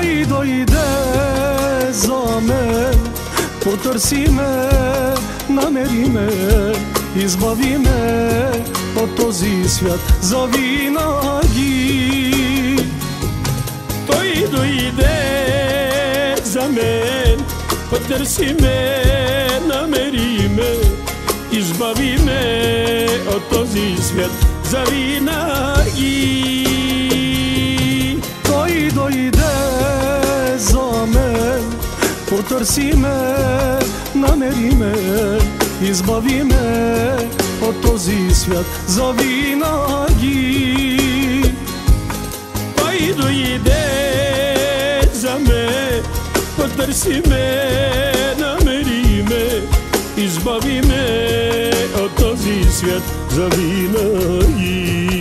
Той дойде за мен, потърси ме, намери ме, избави ме от този свят завинаги. Той дойде за мен, потърси ме, намери ме, избави ме от този свят завинаги. Той дойде за мен, потърси ме, намери ме, избави ме от този свят завинаги. Той дойде за мен, потърси ме, намери ме, избави ме от този свят завинаги.